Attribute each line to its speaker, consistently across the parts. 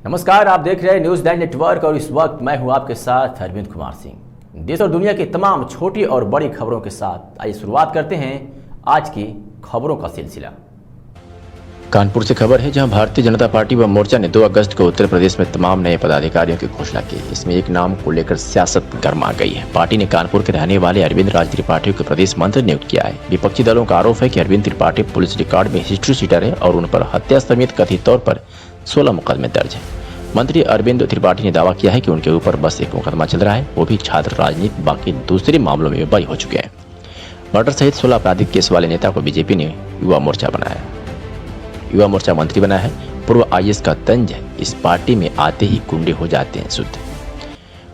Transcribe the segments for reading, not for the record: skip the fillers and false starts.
Speaker 1: नमस्कार, आप देख रहे हैं न्यूज़ 9 नेटवर्क और इस वक्त मैं हूं आपके साथ अरविंद कुमार सिंह। देश और दुनिया की तमाम छोटी और बड़ी खबरों के साथ आइए शुरुआत करते हैं आज की खबरों का सिलसिला। कानपुर से खबर है, जहां भारतीय जनता पार्टी व मोर्चा ने 2 अगस्त को उत्तर प्रदेश में तमाम नए पदाधिकारियों की घोषणा की। इसमें एक नाम को लेकर सियासत गर्मा गई है। पार्टी ने कानपुर के रहने वाले अरविंद राज त्रिपाठी को प्रदेश मंत्री नियुक्त किया है। विपक्षी दलों का आरोप है कि अरविंद त्रिपाठी पुलिस रिकॉर्ड में हिस्ट्री शीटर है और उन पर हत्या समेत कथित तौर पर 16 मुकदमे दर्ज है। मंत्री अरविंद त्रिपाठी ने दावा किया है कि उनके ऊपर बस एक मुकदमा चल रहा है, वो भी छात्र राजनीति, बाकी दूसरे मामलों में बरी हो चुके हैं। मर्डर सहित 16 आपराधिक केस वाले नेता को बीजेपी ने युवा मोर्चा बनाया है। युवा मोर्चा मंत्री बना है। पूर्व आईएएस का तंज है, इस पार्टी में आते ही गुंडे हो जाते हैं शुद्ध।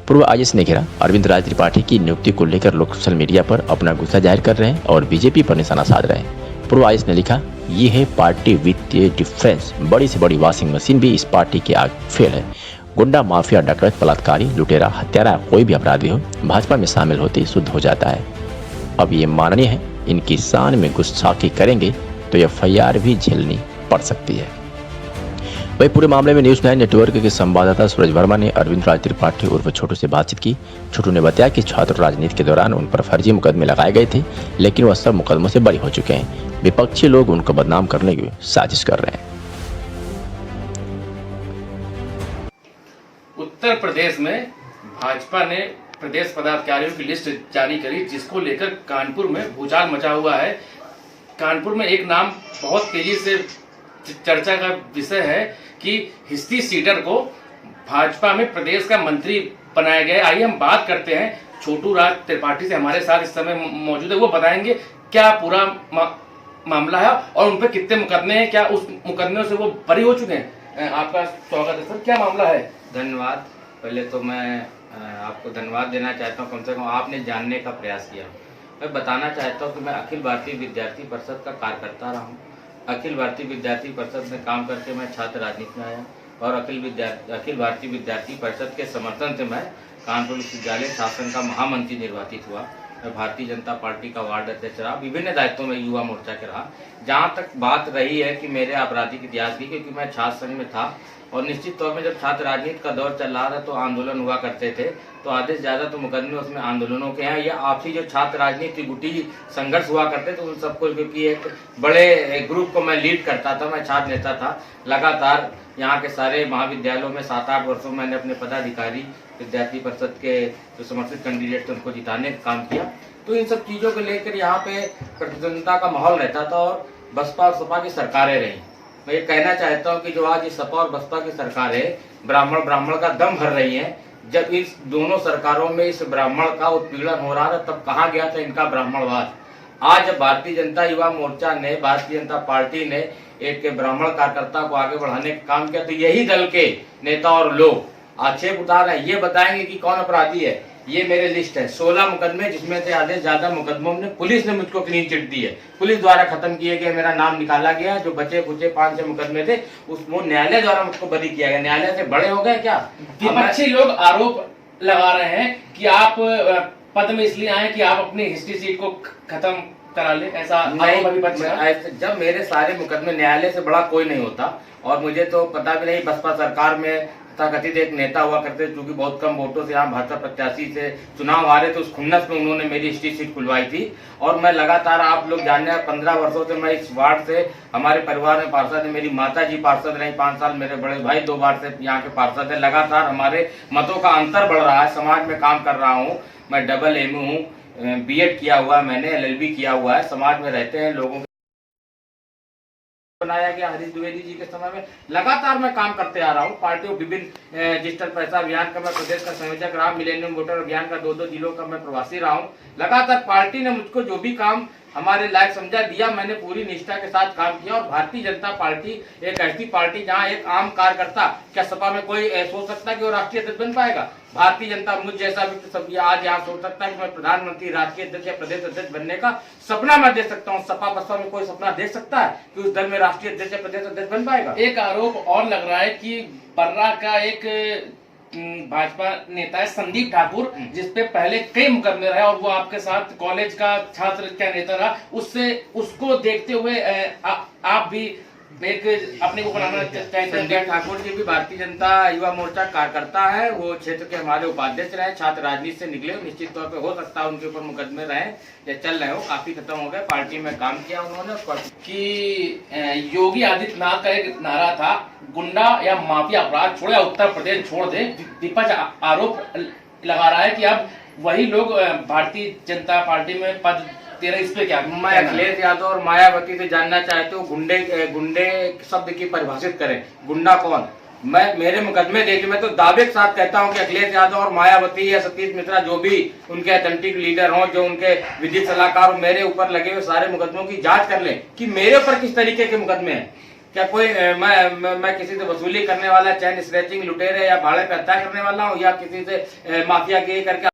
Speaker 1: पूर्व आईएएस ने घेरा। अरविंद राज त्रिपाठी की नियुक्ति को लेकर लोग सोशल मीडिया पर अपना गुस्सा जाहिर कर रहे हैं और बीजेपी पर निशाना साध रहे हैं। पूर्व आईएएस ने लिखा, ये है पार्टी विथ डिफरेंस, बड़ी से बड़ी वॉशिंग मशीन भी इस पार्टी के आगे फेल है। गुंडा, माफिया, डकैत, बलात्कारी, लुटेरा, हत्यारा, कोई भी अपराधी हो, भाजपा में शामिल होते ही शुद्ध हो जाता है। अब ये माननीय है, इनकी शान में गुस्ताखी करेंगे तो एफआईआर भी झेलनी पड़ सकती है। वही पूरे मामले में न्यूज़ 9 नेटवर्क के संवाददाता सूरज वर्मा ने अरविंद राज त्रिपाठी उर्फ छोटू से बातचीत की। छोटू ने बताया कि छात्र राजनीति के दौरान उन पर फर्जी मुकदमे लगाए गए थे, लेकिन वह सब मुकदमों से बरी हो चुके हैं। विपक्षी लोग उनको बदनाम करने की साजिश कर रहे हैं।
Speaker 2: उत्तर प्रदेश में भाजपा ने प्रदेश पदाधिकारियों की लिस्ट जारी करी, जिसको लेकर कानपुर में भूचाल मचा हुआ है। कानपुर में एक नाम बहुत तेजी से चर्चा का विषय है कि हिस्ट्री सीटर को भाजपा में प्रदेश का मंत्री बनाया गया है। आइए हम बात करते हैं छोटू राज त्रिपाठी से, हमारे साथ इस समय मौजूद है। वो बताएंगे क्या पूरा मामला है और उन पर कितने मुकदमे हैं, क्या उस मुकदमे से वो बरी हो चुके हैं। आपका स्वागत है सर, क्या मामला है।
Speaker 3: धन्यवाद। पहले तो मैं आपको धन्यवाद देना चाहता हूँ, कम से कम आपने जानने का प्रयास किया। मैं बताना चाहता हूँ कि मैं अखिल भारतीय विद्यार्थी परिषद का कार्यकर्ता रहा हूँ। अखिल भारतीय विद्यार्थी परिषद में काम करके मैं छात्र राजनीति में आया और अखिल भारतीय विद्यार्थी परिषद के समर्थन से मैं कानपुर विश्वविद्यालय शासन का महामंत्री निर्वाचित हुआ। मैं भारतीय जनता पार्टी का वार्ड अध्यक्ष रहा, विभिन्न दायित्वों में युवा मोर्चा के रहा। जहाँ तक बात रही है कि मेरे आपराधिक इतिहास की, क्योंकि मैं छात्र संघ में था और निश्चित तौर में जब छात्र राजनीति का दौर चल रहा था तो आंदोलन हुआ करते थे, तो आधे से ज्यादा तो मुकदमे उसमें आंदोलनों के हैं या आपसी जो छात्र राजनीति गुटी संघर्ष हुआ करते थे उन सबको, क्योंकि एक बड़े ग्रुप को मैं लीड करता था, मैं छात्र नेता था। लगातार यहाँ के सारे महाविद्यालयों में 7-8 वर्षों में मैंने अपने पदाधिकारी विद्यार्थी परिषद के जो समर्थित कैंडिडेट थे उनको जिताने का काम किया। तो इन सब चीजों को लेकर यहाँ पे प्रतिद्वंदिता का माहौल रहता था और बसपा और सपा की सरकारें रही। मैं ये कहना चाहता हूँ कि जो आज इस सपा और बसपा की सरकारें ब्राह्मण का दम भर रही हैं, जब इस दोनों सरकारों में इस ब्राह्मण का उत्पीड़न हो रहा था तब कहाँ गया था इनका ब्राह्मणवाद। आज जब भारतीय जनता युवा मोर्चा ने, भारतीय जनता पार्टी ने एक ब्राह्मण कार्यकर्ता को आगे बढ़ाने का काम किया, तो यही दल के नेता और लोग आक्षेप उतार रहे हैं। ये बताएंगे कि कौन अपराधी है। ये मेरे लिस्ट है 16 मुकदमे, जिसमें से आधे ज्यादा मुकदमों में पुलिस ने मुझको क्लीन चिट दी है, पुलिस द्वारा खत्म किए गए, मेरा नाम निकाला गया। जो बचे कुचे 5-6 मुकदमे थे वो न्यायालय द्वारा मुझको बरी किया गया। न्यायालय से बड़े हो गए क्या।
Speaker 2: विपक्षी लोग आरोप लगा रहे हैं कि आप पद में इसलिए आए कि आप अपनी हिस्ट्री सीट को खत्म करा ले, ऐसा
Speaker 3: नहीं। जब मेरे सारे मुकदमे, न्यायालय से बड़ा कोई नहीं होता और मुझे तो पता भी नहीं, बसपा सरकार में तथाकथित एक नेता हुआ करते क्योंकि बहुत कम वोटों से यहाँ भाजपा प्रत्याशी से चुनाव हारे, तो उस खुन्नस में उन्होंने मेरी हिस्ट्री सीट खुलवाई थी। और मैं लगातार, आप लोग जानने 15 वर्षों से मैं इस वार्ड से, हमारे परिवार में पार्षद है, मेरी माता जी पार्षद रही 5 साल, मेरे बड़े भाई 2 बार से यहाँ के पार्षद है। लगातार हमारे मतों का अंतर बढ़ रहा है, समाज में काम कर रहा हूँ। मैं डबल MA हूँ, B.Ed किया हुआ है मैंने, LLB किया हुआ है। समाज में रहते हैं लोगों बनाया गया हरीश द्विवेदी जी के समय में। लगातार मैं काम करते आ रहा हूँ। पार्टियों विभिन्न डिजिटल पैसा अभियान का मैं प्रदेश का संयोजक रहा, मिलेनियम वोटर अभियान का 2-2 जिलों का मैं प्रवासी रहा हूँ। लगातार पार्टी ने मुझको जो भी काम हमारे लायक समझा दिया, मैंने पूरी निष्ठा के साथ काम किया। और भारतीय जनता पार्टी एक ऐसी पार्टी जहां एक आम कार्यकर्ता, क्या सपा में कोई सोच सकता है कि वो राष्ट्रीय अध्यक्ष बन पाएगा। भारतीय जनता, मुझ जैसा भी सब आज यहाँ सोच सकता है कि मैं प्रधानमंत्री, राष्ट्रीय अध्यक्ष या प्रदेश अध्यक्ष बनने का सपना मैं दे सकता हूँ। सपा बसपा में कोई सपना दे सकता है कि उस दल में राष्ट्रीय अध्यक्ष या प्रदेश अध्यक्ष बन पाएगा।
Speaker 2: एक आरोप और लग रहा है कि बर्रा का एक भाजपा नेता है संदीप ठाकुर, जिसपे पहले कई मुकदमे रहे और वो आपके साथ कॉलेज का छात्र का नेता रहा, उससे उसको देखते हुए आप भी एक अपने को बनाना चाहते
Speaker 3: संजय
Speaker 2: हैं।
Speaker 3: ठाकुर जी भी भारतीय जनता युवा मोर्चा कार्यकर्ता है, वो क्षेत्र के हमारे उपाध्यक्ष रहे, छात्र राजनीति से निकले, निश्चित तौर पे हो सकता है उनके ऊपर मुकदमे रहे या चल रहे हो, काफी खत्म हो गए, पार्टी में काम किया उन्होंने।
Speaker 2: कि योगी आदित्यनाथ का एक नारा था, गुंडा या माफिया अपराध छोड़े, उत्तर प्रदेश छोड़ दे। विपक्ष आरोप लगा रहा है कि अब वही लोग भारतीय जनता पार्टी में पद दे रहे, इस पे क्या?
Speaker 3: मैं अखिलेश यादव और मायावती से जानना चाहता हूँ, गुंडे शब्द की परिभाषित करें, गुंडा कौन? मैं मेरे मुकदमे देखिए, मैं तो दावे के साथ कहता हूं कि अखिलेश यादव और मायावती या सतीश मिश्रा जो भी उनके अथेंटिक लीडर हों, जो उनके विधि सलाहकार मेरे ऊपर लगे हुए सारे मुकदमों की जांच कर लें कि मेरे ऊपर किस तरीके के मुकदमे हैं। क्या कोई मैं किसी से वसूली करने वाला, चैन स्नैचिंग, लुटेरे या भाड़े पे हत्या करने वाला हूँ, या किसी से माफिया के करके